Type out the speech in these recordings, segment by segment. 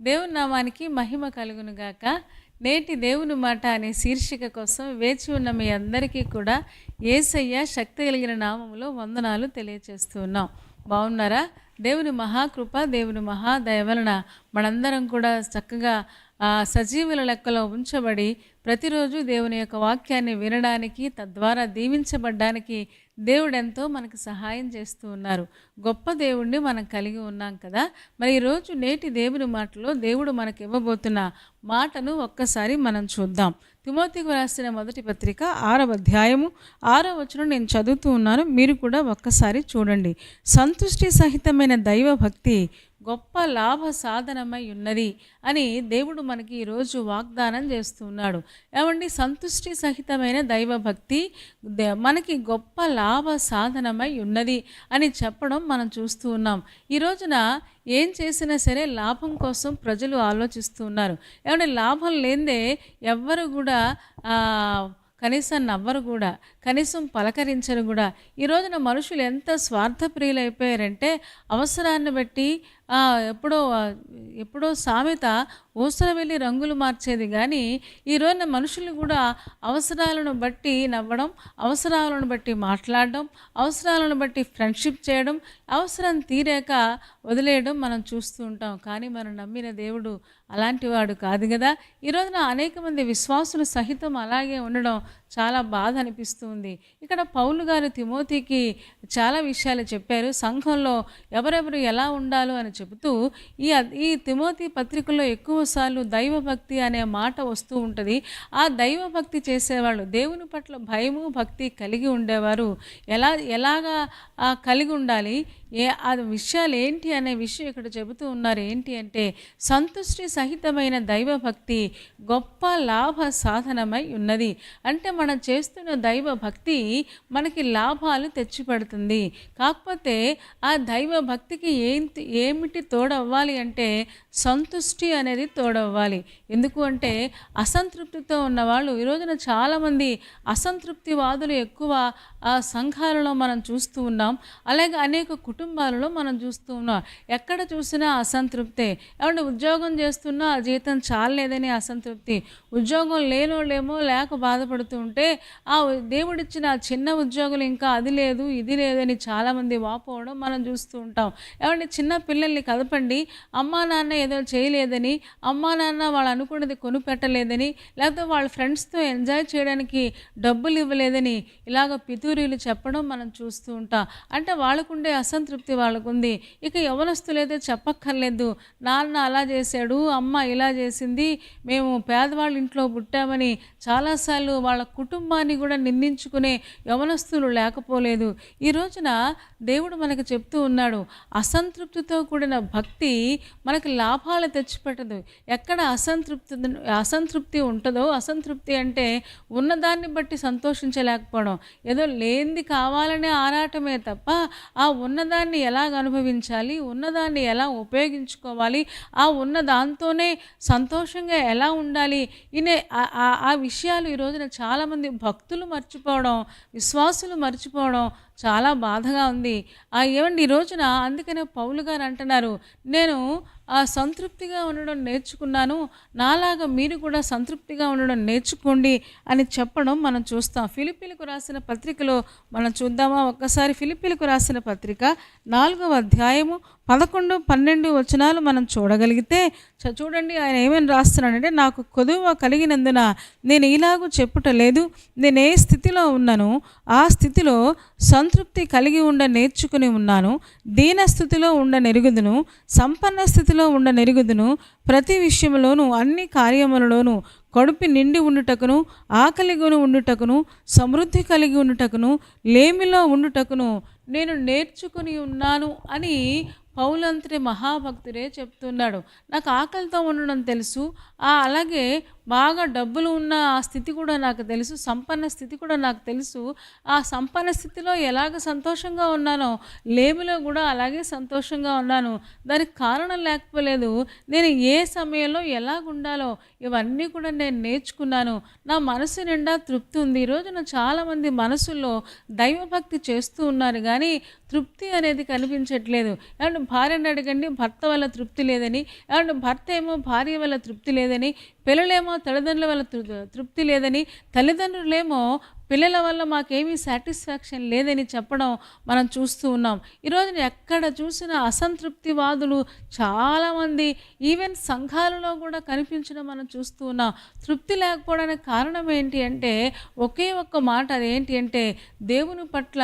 దేవుని నామానికి మహిమ కలుగును గాక. నేటి దేవుని మాట అనే శీర్షిక కోసం వేచి ఉన్న మీ అందరికీ కూడా యేసయ్య శక్తి కలిగిన నామములో వందనాలు తెలియచేస్తూ ఉన్నాం. బాగున్నారా? దేవుని మహాకృప, దేవుని మహాదయ వలన మనందరం కూడా చక్కగా సజీవుల లెక్కలో ఉంచబడి ప్రతిరోజు దేవుని యొక్క వాక్యాన్ని వినడానికి, తద్వారా దీవించబడ్డానికి దేవుడెంతో మనకు సహాయం చేస్తూ ఉన్నారు. గొప్ప దేవుణ్ణి మనం కలిగి ఉన్నాం కదా. మరి ఈరోజు నేటి దేవుని మాటలో దేవుడు మనకు ఇవ్వబోతున్న మాటను ఒక్కసారి మనం చూద్దాం. తిమోతికి రాసిన మొదటి పత్రిక 6వ అధ్యాయము 6వ వచనం నేను చదువుతూ ఉన్నాను, మీరు కూడా ఒక్కసారి చూడండి. సంతుష్టి సహితమైన దైవ భక్తి గొప్ప లాభ సాధనమై ఉన్నది అని దేవుడు మనకి ఈరోజు వాగ్దానం చేస్తున్నాడు. ఏమండి, సంతుష్టి సహితమైన దైవభక్తి మనకి గొప్ప లాభ సాధనమై ఉన్నది అని చెప్పడం మనం చూస్తూ ఉన్నాం. ఈ రోజున ఏం చేసినా సరే లాభం కోసం ప్రజలు ఆలోచిస్తూ ఉన్నారు. ఏమంటే లాభం లేదే ఎవ్వరు కూడా కనీసం నవ్వరు కూడా, కనీసం పలకరించరు కూడా. ఈ రోజున మనుషులు ఎంత స్వార్థప్రియులు అయిపోయారంటే అవసరాన్ని బట్టి ఎప్పుడో సామెత ఊసర వెళ్ళి రంగులు మార్చేది, కానీ ఈ రోజున మనుషులు కూడా అవసరాలను బట్టి నవ్వడం, అవసరాలను బట్టి మాట్లాడడం, అవసరాలను బట్టి ఫ్రెండ్షిప్ చేయడం, అవసరం తీరాక వదిలేయడం మనం చూస్తూ ఉంటాం. కానీ మనం నమ్మిన దేవుడు అలాంటి వాడు కాదు కదా. ఈ రోజున అనేక మంది విశ్వాసులు సహితం అలాగే ఉండడం చాలా బాధ అనిపిస్తుంది. ఇక్కడ పౌలు గారు తిమోతికి చాలా విషయాలు చెప్పారు. సంఘంలో ఎవరెవరు ఎలా ఉండాలో అని చెబుతూ ఈ తిమోతి పత్రికలో ఎక్కువసార్లు దైవభక్తి అనే మాట వస్తూ ఉంటుంది. ఆ దైవభక్తి చేసేవాళ్ళు, దేవుని పట్ల భయము భక్తి కలిగి ఉండేవారు ఎలాగా కలిగి ఉండాలి, ఆ విషయాలు ఏంటి అనే విషయం ఇక్కడ చెబుతూ ఉన్నారు. ఏంటి అంటే సంతుష్టి సహితమైన దైవభక్తి గొప్ప లాభ సాధనమై ఉన్నది. అంటే మనం చేస్తున్న దైవభక్తి మనకి లాభాలు తెచ్చిపెడుతుంది. కాకపోతే ఆ దైవభక్తికి ఏమిటి తోడవ్వాలి అంటే సంతుష్టి అనేది తోడవ్వాలి. ఎందుకు అంటే అసంతృప్తితో ఉన్నవాళ్ళు, ఈ రోజున చాలామంది అసంతృప్తివాదులు ఎక్కువ ఆ సంఘాలలో మనం చూస్తూ ఉన్నాం. అలాగే అనేక కుటుంబాలలో మనం చూస్తూ ఉన్నాం. ఎక్కడ చూసినా అసంతృప్తే. ఏమంటే ఉద్యోగం చేస్తున్నా ఆ జీతం చాలలేదని అసంతృప్తి, ఉద్యోగం లేనోళ్ళేమో లేక బాధపడుతూ ఉంటే ఆ దేవుడిచ్చిన చిన్న ఉద్యోగులు ఇంకా అది లేదు ఇది లేదని చాలామంది వాపోవడం మనం చూస్తూ ఉంటాం. ఏమంటే చిన్న పిల్లల్ని కదపండి, అమ్మా నాన్న ఏదో చేయలేదని, అమ్మా నాన్న వాళ్ళు అనుకున్నది కొనిపెట్టలేదని, లేకపోతే వాళ్ళ ఫ్రెండ్స్తో ఎంజాయ్ చేయడానికి డబ్బులు ఇవ్వలేదని ఇలాగ పితూరీలు చెప్పడం మనం చూస్తూ ఉంటాం. అంటే వాళ్ళకుండే అసంతృప్తి వాళ్ళకుంది. ఇక యవనస్తులైతే చెప్పక్కర్లేదు, నాన్న అలా చేశాడు, అమ్మ ఇలా చేసింది, మేము పేదవాళ్ళ ఇంట్లో పుట్టామని చాలాసార్లు వాళ్ళ కుటుంబాన్ని కూడా నిందించుకునే యవనస్తులు లేకపోలేదు. ఈ రోజున దేవుడు మనకు చెప్తూ ఉన్నాడు, అసంతృప్తితో కూడిన భక్తి మనకు లాభాలు తెచ్చిపెట్టదు. ఎక్కడ అసంతృప్తి ఉంటుందో, అసంతృప్తి అంటే ఉన్నదాన్ని బట్టి సంతోషించలేకపోవడం, ఏదో లేనిది కావాలనే ఆరాటమే తప్ప ఆ ఉన్నదాన్ని ఎలాగ అనుభవించాలి, ఉన్నదాన్ని ఎలా ఉపయోగించుకోవాలి, ఆ ఉన్న దాంతోనే సంతోషంగా ఎలా ఉండాలి ఆ విషయాలు ఈ రోజున చాలామంది భక్తులు మర్చిపోవడం, విశ్వాసులు మర్చిపోవడం చాలా బాధగా ఉంది. ఏమండి ఈ రోజున అందుకనే పౌలు గారు అంటున్నారు, నేను సంతృప్తిగా ఉండడం నేర్చుకున్నాను, నాలాగా మీరు కూడా సంతృప్తిగా ఉండడం నేర్చుకోండి అని చెప్పడం మనం చూస్తాం. ఫిలిప్పీలకు రాసిన పత్రికలో మనం చూద్దామా ఒక్కసారి. ఫిలిప్పీలకు రాసిన పత్రిక 4వ అధ్యాయము 11, 12 వచనాలు మనం చూడగలిగితే చూడండి. ఆయన ఏమని రాస్తున్నాడంటే, నాకు కొదువ కలిగినందున నేను ఇలాగూ చెప్పుట లేదు, నేను ఏ స్థితిలో ఉన్నానో ఆ స్థితిలో సంతృప్తి కలిగి ఉండ నేర్చుకుని ఉన్నాను. దీన స్థితిలో ఉండ నెరుగుదును, సంపన్న స్థితిలో ఉండ నెరుగుదును. ప్రతి విషయంలోనూ అన్ని కార్యములలోనూ కడుపు నిండి ఉండుటకును, ఆకలిగొని ఉండుటకును, సమృద్ధి కలిగి ఉండుటకును, లేమిలో ఉండుటకును నేను నేర్చుకుని ఉన్నాను అని పౌలంతటి మహాభక్తుడే చెప్తున్నాడు. నాకు ఆకలితో ఉండడం తెలుసు, అలాగే బాగా డబ్బులు ఉన్న ఆ స్థితి కూడా నాకు తెలుసు. సంపన్న స్థితి కూడా నాకు తెలుసు. ఆ సంపన్న స్థితిలో ఎలాగ సంతోషంగా ఉన్నానో, లేమిలో కూడా అలాగే సంతోషంగా ఉన్నాను. దానికి కారణం లేకపోలేదు. నేను ఏ సమయంలో ఎలాగుండాలో ఇవన్నీ కూడా నేను నేర్చుకున్నాను. నా మనసు నిండా తృప్తి ఉంది. ఈ రోజున చాలామంది మనసుల్లో దైవభక్తి చేస్తూ ఉన్నారు గానీ, తృప్తి అనేది కనిపించట్లేదు. ఏమంటే భార్యని అడగండి, భర్త వల్ల తృప్తి లేదని. ఏమంటే భర్త ఏమో భార్య వల్ల తృప్తి లేదని, పిల్లలేమో తల్లిదండ్రుల వల్ల తృప్తి లేదని, తల్లిదండ్రులేమో పిల్లల వల్ల మాకేమీ సాటిస్ఫాక్షన్ లేదని చెప్పడం మనం చూస్తూ ఉన్నాం. ఈరోజున ఎక్కడ చూసినా అసంతృప్తివాదులు చాలామంది ఈవెన్ సంఘాలలో కూడా కనిపించడం మనం చూస్తూ ఉన్నాం. తృప్తి లేకపోవడానికి కారణం ఏంటి అంటే ఒకే ఒక్క మాట, అదేంటి అంటే దేవుని పట్ల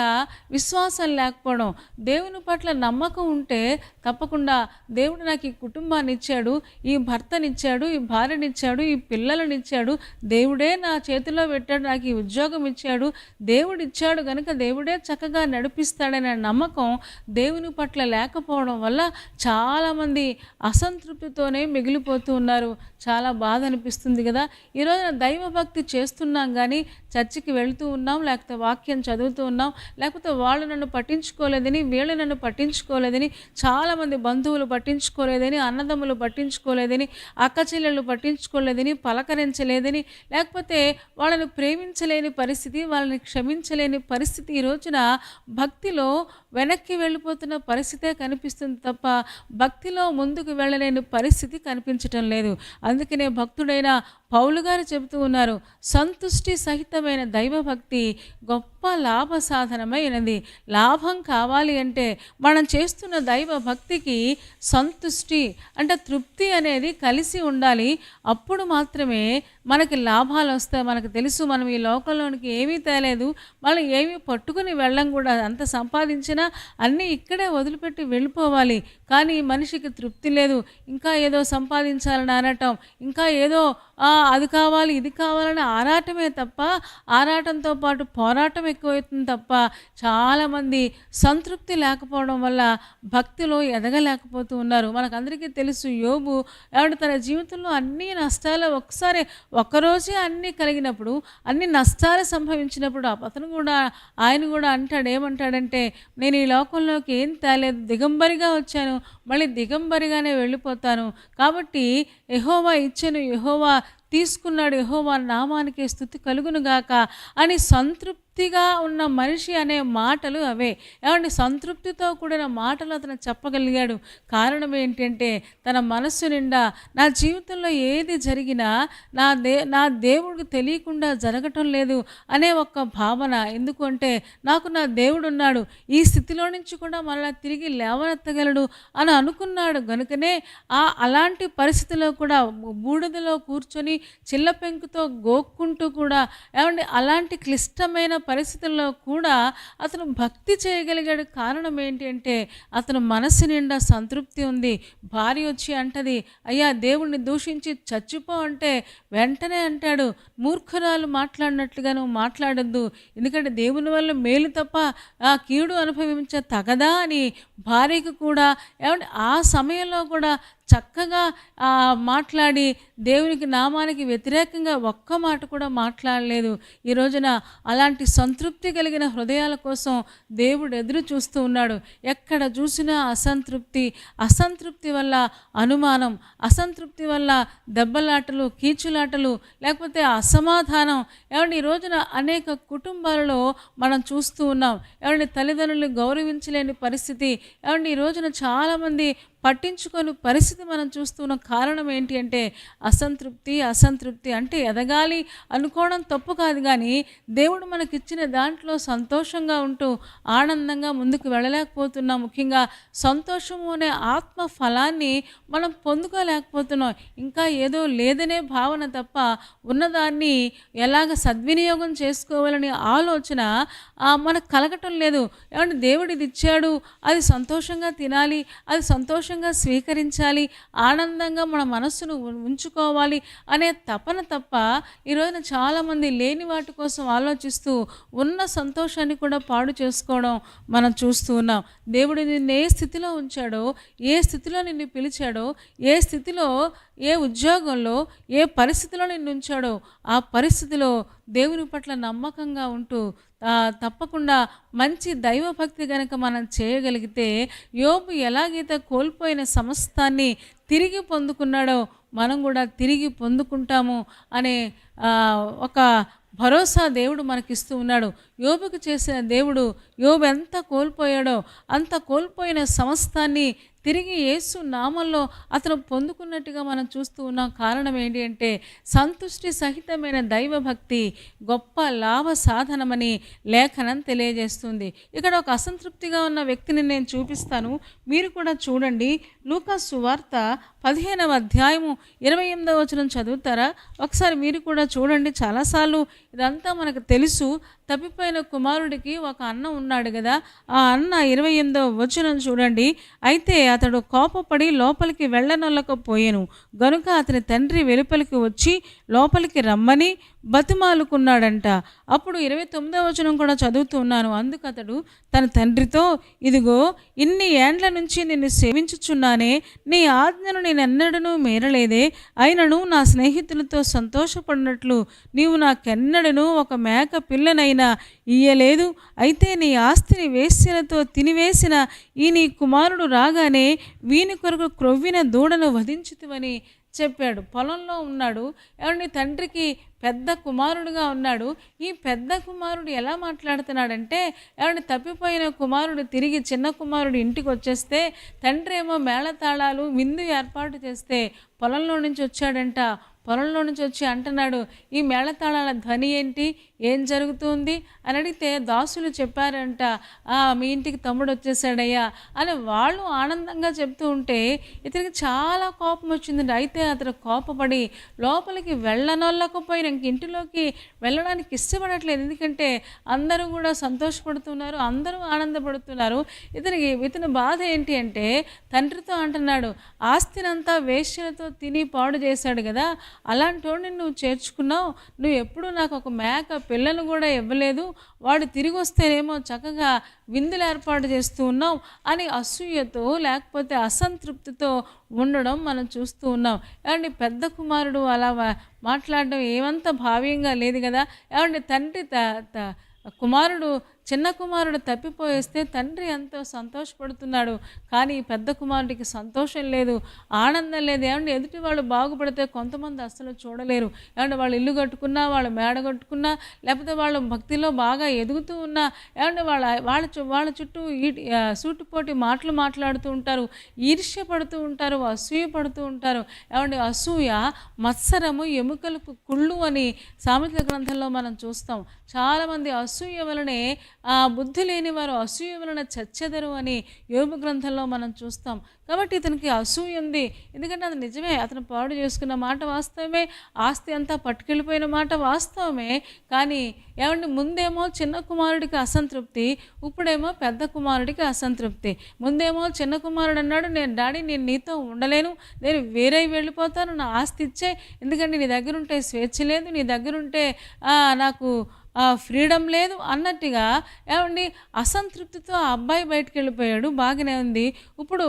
విశ్వాసం లేకపోవడం. దేవుని పట్ల నమ్మకం ఉంటే తప్పకుండా దేవుడు నాకు ఈ కుటుంబాన్ని ఇచ్చాడు, ఈ భర్తనిచ్చాడు, ఈ భార్యనిచ్చాడు, ఈ పిల్లలనిచ్చాడు, దేవుడే నా చేతిలో పెట్టాడు, నాకు ఈ ఉద్యోగం ఇచ్చాడు, దేవుడిచ్చాడు గనుక దేవుడే చక్కగా నడిపిస్తాడనే నమ్మకం దేవుని పట్ల లేకపోవడం వల్ల చాలామంది అసంతృప్తితోనే మిగిలిపోతూ ఉన్నారు. చాలా బాధ అనిపిస్తుంది కదా. ఈరోజున దైవభక్తి చేస్తున్నాం కానీ చర్చికి వెళుతూ ఉన్నాం, లేకపోతే వాక్యం చదువుతూ ఉన్నాం, లేకపోతే వాళ్ళు నన్ను పట్టించుకోలేదని, వీళ్ళు నన్ను పట్టించుకోలేదని, చాలామంది బంధువులు పట్టించుకోలేదని, అన్నదమ్ములు పట్టించుకోలేదని, అక్క చెల్లెళ్ళు పట్టించుకోలేదని, పలకరించలేదని, లేకపోతే వాళ్ళని ప్రేమించలేని పరిస్థితి, వాళ్ళని క్షమించలేని పరిస్థితి ఈ రోజున భక్తిలో వెనక్కి వెళ్ళిపోతున్న పరిస్థితే కనిపిస్తుంది తప్ప భక్తిలో ముందుకు వెళ్ళలేని పరిస్థితి కనిపించటం లేదు. అందుకనే భక్తుడైన పౌలు గారు చెబుతూ ఉన్నారు, సంతుష్టి సహితమైన దైవభక్తి గొప్ప లాభ సాధనమైనది. లాభం కావాలి అంటే మనం చేస్తున్న దైవభక్తికి సంతుష్టి అంటే తృప్తి అనేది కలిసి ఉండాలి. అప్పుడు మాత్రమే మనకి లాభాలు వస్తాయి. మనకు తెలుసు మనం ఈ లోకంలోనికి ఏమీ తేలేదు, మనం ఏమీ పట్టుకుని వెళ్ళం కూడా. అంత సంపాదించినా అన్నీ ఇక్కడే వదిలిపెట్టి వెళ్ళిపోవాలి. కానీ మనిషికి తృప్తి లేదు, ఇంకా ఏదో సంపాదించాలని అనటం, ఇంకా ఏదో అది కావాలి ఇది కావాలని ఆరాటమే తప్ప, ఆరాటంతో పాటు పోరాటం ఎక్కువవుతుంది తప్ప చాలామంది సంతృప్తి లేకపోవడం వల్ల భక్తిలో ఎదగలేకపోతూ ఉన్నారు. మనకందరికీ తెలుసు, యోబు ఆవిడ తన జీవితంలో అన్ని నష్టాలు ఒక్కరోజే అన్నీ కలిగినప్పుడు, అన్ని నష్టాలు సంభవించినప్పుడు ఆయన కూడా అంటాడు, ఏమంటాడంటే నేను ఈ లోకంలోకి ఏం తేలేదు, దిగంబరిగా వచ్చాను, మళ్ళీ దిగంబరిగానే వెళ్ళిపోతాను. కాబట్టి యెహోవా ఇచ్చెను, యెహోవా తీసుకున్నాడు, యెహోవా నామానికి స్తుతి కలుగునుగాక అని సంతృప్తిగా ఉన్న మనిషి అనే మాటలు అవే. ఏమంటే సంతృప్తితో కూడిన మాటలు అతను చెప్పగలిగాడు. కారణం ఏంటంటే తన మనస్సు నిండా నా జీవితంలో ఏది జరిగినా నా దేవుడికి తెలియకుండా జరగటం లేదు అనే ఒక భావన. ఎందుకంటే నాకు నా దేవుడు ఉన్నాడు, ఈ స్థితిలో నుంచి కూడా మళ్ళీ తిరిగి లేవనెత్తగలడు అని అనుకున్నాడు. కనుకనే అలాంటి పరిస్థితిలో కూడా బూడిదలో కూర్చొని చిల్ల పెంకుతో గోక్కుంటూ కూడా, ఏమంటే అలాంటి క్లిష్టమైన పరిస్థితుల్లో కూడా అతను భక్తి చేయగలిగాడు. కారణం ఏంటి అంటే అతను మనసు నిండా సంతృప్తి ఉంది. భార్య వచ్చి అంటది, అయ్యా దేవుణ్ణి దూషించి చచ్చిపో అంటే వెంటనే అంటాడు, మూర్ఖురాలు మాట్లాడినట్లుగా నువ్వు మాట్లాడద్దు, ఎందుకంటే దేవుని వల్ల మేలు తప్ప కీడు అనుభవించ తగదా అని భార్యకు కూడా, ఏమంటే ఆ సమయంలో కూడా చక్కగా మాట్లాడి దేవునికి నామానికి వ్యతిరేకంగా ఒక్క మాట కూడా మాట్లాడలేదు. ఈ రోజున అలాంటి సంతృప్తి కలిగిన హృదయాల కోసం దేవుడు ఎదురు చూస్తూ ఉన్నాడు. ఎక్కడ చూసినా అసంతృప్తి వల్ల అనుమానం, అసంతృప్తి వల్ల దెబ్బలాటలు, కీచులాటలు, లేకపోతే అసమాధానం. ఏమంటే ఈ రోజున అనేక కుటుంబాలలో మనం చూస్తూ ఉన్నాం. ఏమంటే తల్లిదండ్రులను గౌరవించలేని పరిస్థితి. ఏమంటే ఈ రోజున చాలామంది పట్టించుకొని పరిస్థితి మనం చూస్తున్న కారణం ఏంటి అంటే అసంతృప్తి అంటే ఎదగాలి అనుకోవడం తప్పు కాదు, కానీ దేవుడు మనకిచ్చిన దాంట్లో సంతోషంగా ఉంటూ ఆనందంగా ముందుకు వెళ్ళలేకపోతున్నాం. ముఖ్యంగా సంతోషము అనే ఆత్మ ఫలాన్ని మనం పొందుకోలేకపోతున్నాం. ఇంకా ఏదో లేదనే భావన తప్ప ఉన్నదాన్ని ఎలాగ సద్వినియోగం చేసుకోవాలనే ఆలోచన మనకు కలగటం లేదు. ఏమంటే దేవుడు ఇది ఇచ్చాడు, అది సంతోషంగా తినాలి, అది సంతోషంగా సంతోషంగా స్వీకరించాలి, ఆనందంగా మన మనస్సును ఉంచుకోవాలి అనే తపన తప్ప ఈ రోజున చాలామంది లేని వాటి కోసం ఆలోచిస్తూ ఉన్న సంతోషాన్ని కూడా పాడు చేసుకోవడం మనం చూస్తూ ఉన్నాం. దేవుడు నిన్ను ఏ స్థితిలో ఉంచాడో, ఏ స్థితిలో నిన్ను పిలిచాడో, ఏ స్థితిలో, ఏ ఉద్యోగంలో, ఏ పరిస్థితిలో నిన్ను ఉంచాడో ఆ పరిస్థితిలో దేవుని పట్ల నమ్మకంగా ఉంటూ తప్పకుండా మంచి దైవభక్తి గనక మనం చేయగలిగితే, యోబు ఎలాగైతే కోల్పోయిన సమస్తాన్ని తిరిగి పొందుకున్నాడో మనం కూడా తిరిగి పొందుకుంటాము అనే ఒక భరోసా దేవుడు మనకిస్తూ ఉన్నాడు. యోబుకు చేసిన దేవుడు, యోబు ఎంత కోల్పోయాడో అంత కోల్పోయిన సమస్తాన్ని తిరిగి యేసు నామంలో అతను పొందుకున్నట్టుగా మనం చూస్తూ ఉన్నాం. కారణం ఏంటి అంటే సంతుష్టి సహితమైన దైవభక్తి గొప్ప లాభ సాధనమని లేఖనం తెలియజేస్తుంది. ఇక్కడ ఒక అసంతృప్తిగా ఉన్న వ్యక్తిని నేను చూపిస్తాను, మీరు కూడా చూడండి. లూకా సువార్త 15వ అధ్యాయము 28వ వచనం చదువుతారా? ఒకసారి మీరు కూడా చూడండి. చాలాసార్లు ఇదంతా మనకు తెలుసు. తప్పిపోయిన కుమారుడికి ఒక అన్న ఉన్నాడు కదా, ఆ అన్న 28వ వచనం చూడండి. అయితే అతడు కోపపడి లోపలికి వెళ్ళనొల్లకపోయెను గనుక అతని తండ్రి వెలుపలికి వచ్చి లోపలికి రమ్మని బతిమాలుకున్నాడంట. అప్పుడు 29వ వచనం కూడా చదువుతున్నాను. అందుకు అతడు తన తండ్రితో, ఇదిగో ఇన్ని ఏండ్ల నుంచి నిన్ను సేవించుచున్నానే, నీ ఆజ్ఞను నేనెన్నడూ మీరలేదే, అయినను నా స్నేహితులతో సంతోషపడినట్లు నీవు నాకెన్నడను ఒక మేక పిల్లనైనా ఇయ్యలేదు. అయితే నీ ఆస్తిని వేశ్యలతో తినివేసిన ఈ నీ కుమారుడు రాగానే వీని కొరకు క్రొవ్విన దూడను వధించుతివని చెప్పాడు. పొలంలో ఉన్నాడు. ఏమండి, తండ్రికి పెద్ద కుమారుడుగా ఉన్నాడు. ఈ పెద్ద కుమారుడు ఎలా మాట్లాడుతున్నాడంటే, ఏమండి, తప్పిపోయిన కుమారుడు తిరిగి చిన్న కుమారుడు ఇంటికి వచ్చేస్తే తండ్రి ఏమో మేళతాళాలు విందు ఏర్పాటు చేస్తే పొలంలో నుంచి వచ్చాడంట. పొలంలో నుంచి వచ్చి అంటున్నాడు, ఈ మేళతాళాల ధ్వని ఏంటి, ఏం జరుగుతుంది అని అడిగితే దాసులు చెప్పారంట, మీ ఇంటికి తమ్ముడు వచ్చేసాడయ్యా అని వాళ్ళు ఆనందంగా చెప్తూ ఉంటే ఇతనికి చాలా కోపం వచ్చిందండి. అయితే అతను కోపపడి లోపలికి వెళ్ళనొల్లకపోయిన ఇంటిలోకి వెళ్ళడానికి ఇష్టపడట్లేదు. ఎందుకంటే అందరూ కూడా సంతోషపడుతున్నారు, అందరూ ఆనందపడుతున్నారు. ఇతని బాధ ఏంటి అంటే తండ్రితో అంటున్నాడు, ఆస్తినంతా వేశ్యలతో తిని పాడు చేశాడు కదా, అలాంటి వాడిని నువ్వు చేర్చుకున్నావు, నువ్వు ఎప్పుడు నాకు ఒక మేక పిల్లను కూడా ఇవ్వలేదు, వాడు తిరిగి వస్తేనేమో చక్కగా విందులు ఏర్పాటు చేస్తూ ఉన్నావు అని అసూయతో లేకపోతే అసంతృప్తితో ఉండడం మనం చూస్తూ ఉన్నాం. ఏమండి, పెద్ద కుమారుడు అలా మాట్లాడడం ఏమంత భావ్యంగా లేదు కదా. ఏమండి, తండ్రి కుమారుడు చిన్న కుమారుడు తప్పిపోయేస్తే తండ్రి ఎంతో సంతోషపడుతున్నాడు. కానీ పెద్ద కుమారుడికి సంతోషం లేదు, ఆనందం లేదు. ఏమంటే ఎదుటి వాళ్ళు బాగుపడితే కొంతమంది అస్సలు చూడలేరు. ఏమంటే వాళ్ళు ఇల్లు కట్టుకున్నా, వాళ్ళు మేడ కట్టుకున్నా, లేకపోతే వాళ్ళు భక్తిలో బాగా ఎదుగుతూ ఉన్నా, ఏమంటే వాళ్ళ చుట్టూ సూటుపోటి మాటలు మాట్లాడుతూ ఉంటారు, ఈర్ష్య పడుతూ ఉంటారు, అసూయ పడుతూ ఉంటారు. ఏమంటే అసూయ మత్సరము ఎముకలకు కుళ్ళు అని సామెతల గ్రంథంలో మనం చూస్తాం. చాలామంది అసూయ వలనే బుద్ధి లేని వారు అసూయ వలన చచ్చెదరు అని యోబు గ్రంథంలో మనం చూస్తాం. కాబట్టి ఇతనికి అసూయ ఉంది. ఎందుకంటే అది నిజమే, అతను పాడు చేసుకున్న మాట వాస్తవమే, ఆస్తి అంతా పట్టుకెళ్ళిపోయిన మాట వాస్తవమే. కానీ ఏమండి, ముందేమో చిన్న కుమారుడికి అసంతృప్తి, ఇప్పుడేమో పెద్ద కుమారుడికి అసంతృప్తి. ముందేమో చిన్న కుమారుడు అన్నాడు, నేను నీతో ఉండలేను, నేను వేరే వెళ్ళిపోతాను, నా ఆస్తి ఇచ్చే, ఎందుకంటే నీ దగ్గర ఉంటే స్వేచ్ఛ లేదు, నీ దగ్గర ఉంటే నాకు ఫ్రీడమ్ లేదు అన్నట్టుగా. ఏమండి, అసంతృప్తితో ఆ అబ్బాయి బయటకు వెళ్ళిపోయాడు, బాగానే ఉంది. ఇప్పుడు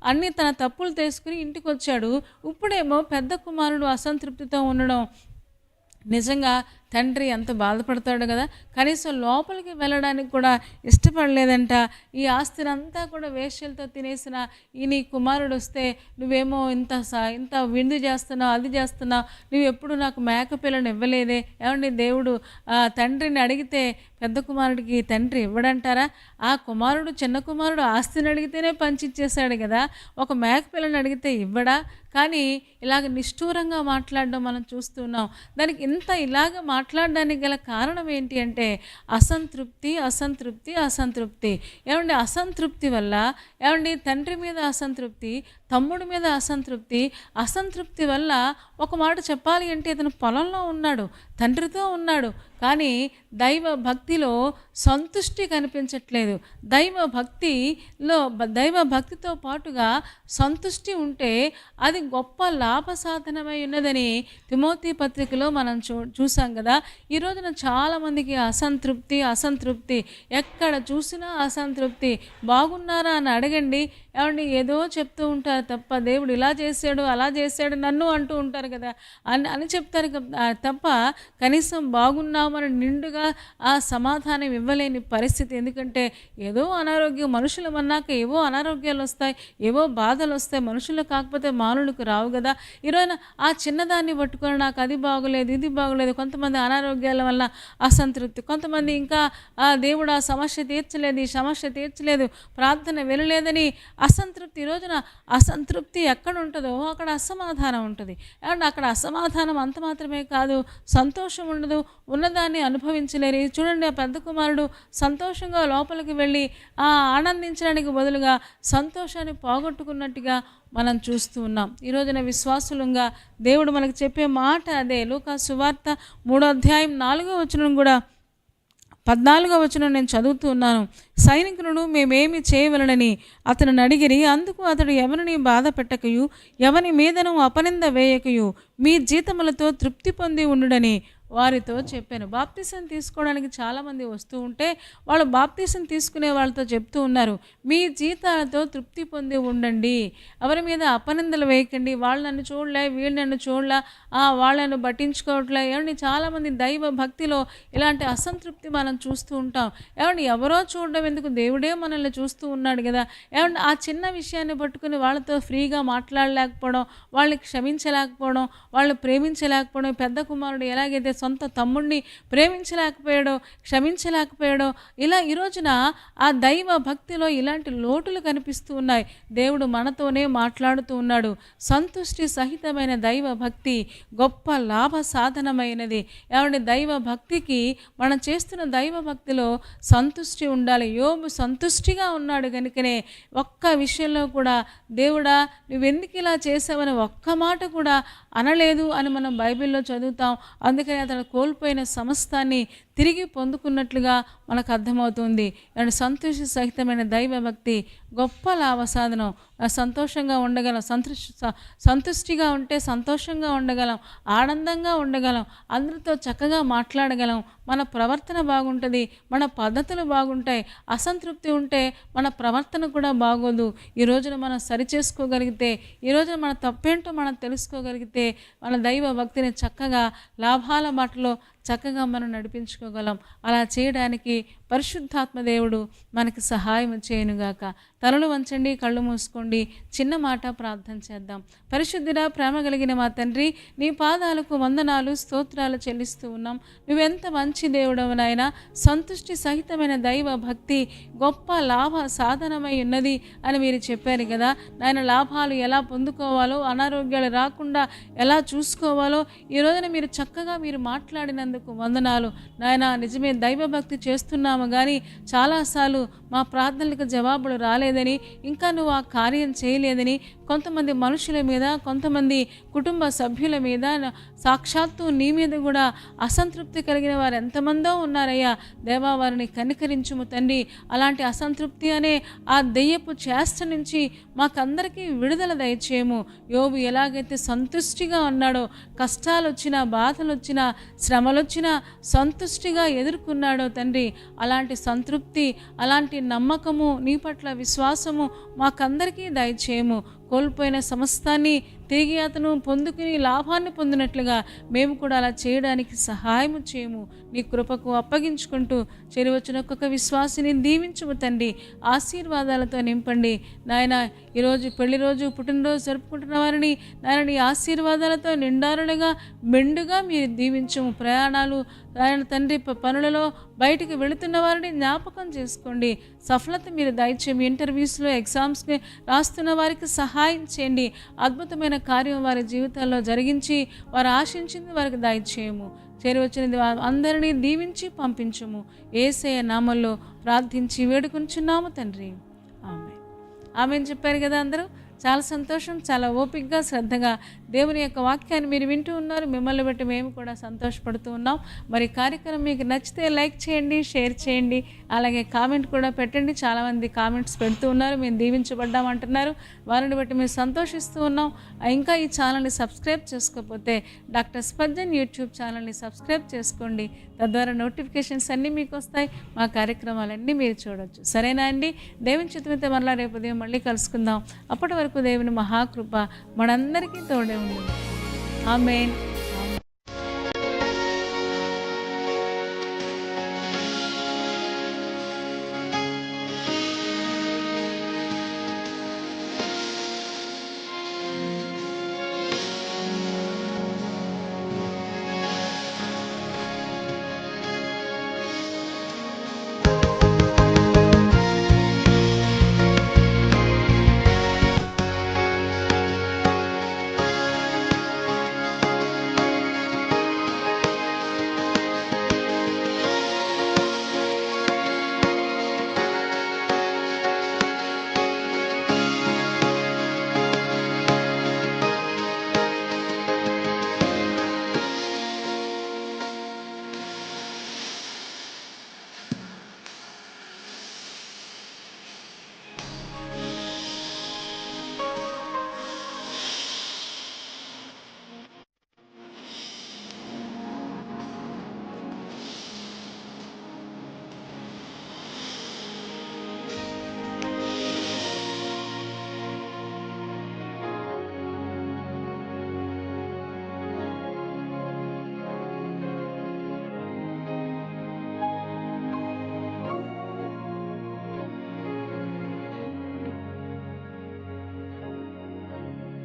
అన్నీ తన తప్పులు తెలుసుకుని ఇంటికి వచ్చాడు. ఇప్పుడేమో పెద్ద కుమారుడు అసంతృప్తితో ఉండడం నిజంగా తండ్రి ఎంత బాధపడతాడు కదా. కనీసం లోపలికి వెళ్ళడానికి కూడా ఇష్టపడలేదంట. ఈ ఆస్తిని అంతా కూడా వేశ్యలతో తినేసిన ఈ నీ కుమారుడు వస్తే నువ్వేమో ఇంత విందు చేస్తున్నావు, అది చేస్తున్నావు, నువ్వు ఎప్పుడు నాకు మేక పిల్లను ఇవ్వలేదే. ఏమండి, దేవుడు తండ్రిని అడిగితే పెద్ద కుమారుడికి తండ్రి ఇవ్వడంటారా? ఆ కుమారుడు చిన్న కుమారుడు ఆస్తిని అడిగితేనే పంచిచ్చేశాడు కదా, ఒక మేక పిల్లని అడిగితే ఇవ్వడా? కానీ ఇలాగ నిష్ఠూరంగా మాట్లాడడం మనం చూస్తున్నాం. దానికి ఇలాగ మాట్లాడడానికి గల కారణం ఏంటి అంటే అసంతృప్తి. ఏమండి, అసంతృప్తి వల్ల ఏమండి తండ్రి మీద అసంతృప్తి, తమ్ముడి మీద అసంతృప్తి వల్ల ఒక మాట చెప్పాలి అంటే ఇతను పొలంలో ఉన్నాడు, తండ్రితో ఉన్నాడు, కానీ దైవ భక్తిలో సంతుష్టి కనిపించట్లేదు. దైవ భక్తితో పాటుగా సంతుష్టి ఉంటే అది గొప్ప లాభసాధనమై ఉన్నదని తిమోతి పత్రికలో మనం చూసాం కదా. ఈ రోజున చాలామందికి అసంతృప్తి, ఎక్కడ చూసినా అసంతృప్తి. బాగున్నారా అని అడగండి, ఏమండి ఏదో చెప్తూ ఉంటారు తప్ప దేవుడు ఇలా చేశాడు అలా చేశాడు నన్ను అంటూ ఉంటారు కదా అని చెప్తారు తప్ప కనీసం బాగున్నామని నిండుగా ఆ సమాధానం ఇవ్వలేని పరిస్థితి. ఎందుకంటే ఏదో అనారోగ్యం, మనుషులు అన్నాక ఏవో అనారోగ్యాలు వస్తాయి, ఏవో బాధలు వస్తాయి. మనుషులు కాకపోతే మానవులకు రావు కదా. ఈరోజు ఆ చిన్నదాన్ని పట్టుకొని నాకు అది బాగోలేదు ఇది బాగోలేదు. కొంతమంది అనారోగ్యాల వల్ల అసంతృప్తి, కొంతమంది ఇంకా దేవుడు ఆ సమస్య తీర్చలేదు, ఈ సమస్య తీర్చలేదు, ప్రార్థన వినలేదని అసంతృప్తి. ఈ రోజున అసంతృప్తి ఎక్కడ ఉంటుందో అక్కడ అసమాధానం ఉంటుంది. అండ్ అక్కడ అసమాధానం అంత మాత్రమే కాదు, సంతోషం ఉండదు, ఉన్నదాన్ని అనుభవించలేరు. చూడండి, ఆ పెద్ద కుమారుడు సంతోషంగా లోపలికి వెళ్ళి ఆనందించడానికి బదులుగా సంతోషాన్ని పోగొట్టుకున్నట్టుగా మనం చూస్తూ ఉన్నాం. ఈ రోజున విశ్వాసులంగా దేవుడు మనకు చెప్పే మాట అదే. లూకా సువార్త 3వ అధ్యాయం 4వ వచనం కూడా 14వ వచనం నేను చదువుతూ ఉన్నాను. సైనికులను మేమేమి చేయవలనని అతను అడిగిరి. అందుకు అతడు ఎవరిని బాధ పెట్టకయు ఎవరి మీదను అపనింద వేయకయు మీ జీతములతో తృప్తి పొంది ఉండుడని వారితో చెప్పాను. బాప్తీసం తీసుకోవడానికి చాలామంది వస్తూ ఉంటే వాళ్ళు బాప్తీసం తీసుకునే వాళ్ళతో చెప్తూ ఉన్నారు, మీ జీతాలతో తృప్తి పొంది ఉండండి, ఎవరి మీద అపనిందలు వేయకండి. వాళ్ళు నన్ను చూడలే, వీళ్ళు నన్ను చూడలే, వాళ్ళను పట్టించుకోవట్లే. ఏమండి, చాలామంది దైవ భక్తిలో ఇలాంటి అసంతృప్తి మనం చూస్తూ ఉంటాం. ఏమండి, ఎవరో చూడడం ఎందుకు, దేవుడే మనల్ని చూస్తూ ఉన్నాడు కదా. ఏమండి, ఆ చిన్న విషయాన్ని పట్టుకుని వాళ్ళతో ఫ్రీగా మాట్లాడలేకపోవడం, వాళ్ళని క్షమించలేకపోవడం, వాళ్ళు ప్రేమించలేకపోవడం. పెద్ద కుమారుడు ఎలాగైతే సొంత తమ్ముడిని ప్రేమించలేకపోయాడో, క్షమించలేకపోయాడో, ఇలా ఈ రోజున ఆ దైవ భక్తిలో ఇలాంటి లోటులు కనిపిస్తూ ఉన్నాయి. దేవుడు మనతోనే మాట్లాడుతూ ఉన్నాడు. సంతుష్టి సహితమైన దైవ భక్తి గొప్ప లాభ సాధనమైనది. ఏమంటే, దైవ భక్తికి మనం చేస్తున్న దైవ భక్తిలో సంతుష్టి ఉండాలి. యోబు సంతుష్టిగా ఉన్నాడు కనుకనే ఒక్క విషయంలో కూడా దేవుడా నువ్వెందుకు ఇలా చేసావని ఒక్క మాట కూడా అనలేదు అని మనం బైబిల్లో చదువుతాం. అందుకని అతను కోల్పోయిన సమస్తాన్ని తిరిగి పొందుకున్నట్లుగా మనకు అర్థమవుతుంది. అండ్ సంతోష సహితమైన దైవభక్తి గొప్ప లాభ సాధనం. సంతోషంగా ఉండగలం, సంతుష్టిగా ఉంటే సంతోషంగా ఉండగలం, ఆనందంగా ఉండగలం, అందరితో చక్కగా మాట్లాడగలం, మన ప్రవర్తన బాగుంటుంది, మన పద్ధతులు బాగుంటాయి. అసంతృప్తి ఉంటే మన ప్రవర్తన కూడా బాగోదు. ఈ రోజున మనం సరిచేసుకోగలిగితే, ఈ రోజున మన తప్పేంటో మనం తెలుసుకోగలిగితే మన దైవ భక్తిని చక్కగా లాభాల బాటలో చక్కగా మనం నడిపించుకోగలం. అలా చేయడానికి పరిశుద్ధాత్మ దేవుడు మనకి సహాయం చేయనుగాక. తలలు వంచండి, కళ్ళు మూసుకోండి, చిన్న మాట ప్రార్థన చేద్దాం. పరిశుద్ధుడా, ప్రేమ కలిగిన మా తండ్రి, నీ పాదాలకు వందనాలు స్తోత్రాలు చెల్లిస్తూ ఉన్నాం. నువ్వెంత మంచి దేవుడవు నాయన. సంతుష్టి సహితమైన దైవ భక్తి గొప్ప లాభ సాధనమై ఉన్నది అని మీరు చెప్పారు కదా నాయన. లాభాలు ఎలా పొందుకోవాలో, అనారోగ్యాలు రాకుండా ఎలా చూసుకోవాలో ఈ రోజున మీరు చక్కగా మీరు మాట్లాడినందుకు వందనాలు నాయన. నిజమే, దైవభక్తి చేస్తున్నాము కానీ చాలాసార్లు మా ప్రార్థనలకు జవాబులు రాలేదని, ఇంకా నువ్వు ఆ కార్యం చేయలేదని కొంతమంది మనుషుల మీద, కొంతమంది కుటుంబ సభ్యుల మీద, సాక్షాత్తు నీ మీద కూడా అసంతృప్తి కలిగిన వారు ఎంతమందో ఉన్నారయ్యా. దేవా, వారిని కనికరించుము తండ్రి. అలాంటి అసంతృప్తి అనే ఆ దెయ్యపు చేష్ట నుంచి మాకందరికీ విడుదల దయచేయము. యోబు ఎలాగైతే సంతుష్టిగా ఉన్నాడో, కష్టాలు వచ్చినా, బాధలు వచ్చినా, శ్రమలు వచ్చినా సంతుష్టిగా ఎదుర్కొన్నాడో తండ్రి, అలాంటి సంతృప్తి, అలాంటి నమ్మకము, నీ పట్ల విశ్వాసము మాకందరికీ దయచేయము. కోల్పోయిన సమస్తాన్ని తిరిగి అతను పొందుకుని లాభాన్ని పొందినట్లుగా మేము కూడా అలా చేయడానికి సహాయం చేయము. నీ కృపకు అప్పగించుకుంటూ చేరివచ్చిన ఒక్కొక్క విశ్వాసిని దీవించుము తండ్రి. ఆశీర్వాదాలతో నింపండి నాయన. ఈరోజు పెళ్లి రోజు, పుట్టినరోజు జరుపుకుంటున్న వారిని నాయన నీ ఆశీర్వాదాలతో నిండారులుగా మెండుగా మీరు దీవించుము. ప్రయాణాలు ఆయన తండ్రి, పనులలో బయటికి వెళుతున్న వారిని జ్ఞాపకం చేసుకోండి. సఫలత మీరు దయచేయండి. ఇంటర్వ్యూస్లో, ఎగ్జామ్స్ని రాస్తున్న వారికి సహాయం చేయండి. అద్భుతమైన కార్యం వారి జీవితాల్లో జరిగించి వారు ఆశించింది వారికి దయచేయము. చేరివచ్చినది అందరినీ దీవించి పంపించము. యేసయ్య నామములో ప్రార్థించి వేడుకొంచున్నాము తండ్రి. ఆమేన్. ఆమేన్ చెప్పారు కదా అందరూ. చాలా సంతోషం. చాలా ఓపికగా, శ్రద్ధగా దేవుని యొక్క వాక్యాన్ని మీరు వింటూ ఉన్నారు. మిమ్మల్ని బట్టి మేము కూడా సంతోషపడుతూ ఉన్నాం. మరి కార్యక్రమం మీకు నచ్చితే లైక్ చేయండి, షేర్ చేయండి, అలాగే కామెంట్ కూడా పెట్టండి. చాలామంది కామెంట్స్ పెడుతూ ఉన్నారు, మేము దీవించబడ్డామంటున్నారు. వారిని బట్టి మేము సంతోషిస్తూ ఉన్నాం. ఇంకా ఈ ఛానల్ని సబ్స్క్రైబ్ చేసుకోకపోతే డాక్టర్ స్పర్జన్ యూట్యూబ్ ఛానల్ని సబ్స్క్రైబ్ చేసుకోండి. తద్వారా నోటిఫికేషన్స్ అన్నీ మీకు వస్తాయి. మా కార్యక్రమాలన్నీ మీరు చూడవచ్చు. సరేనా అండి? దేవుని చిత్తమైతే మరలా రేపు ఉదయం మళ్ళీ కలుసుకుందాం. అప్పటి వరకు దేవుని మహాకృప మనందరికీ తోడే ఉంది. ఆమేన్.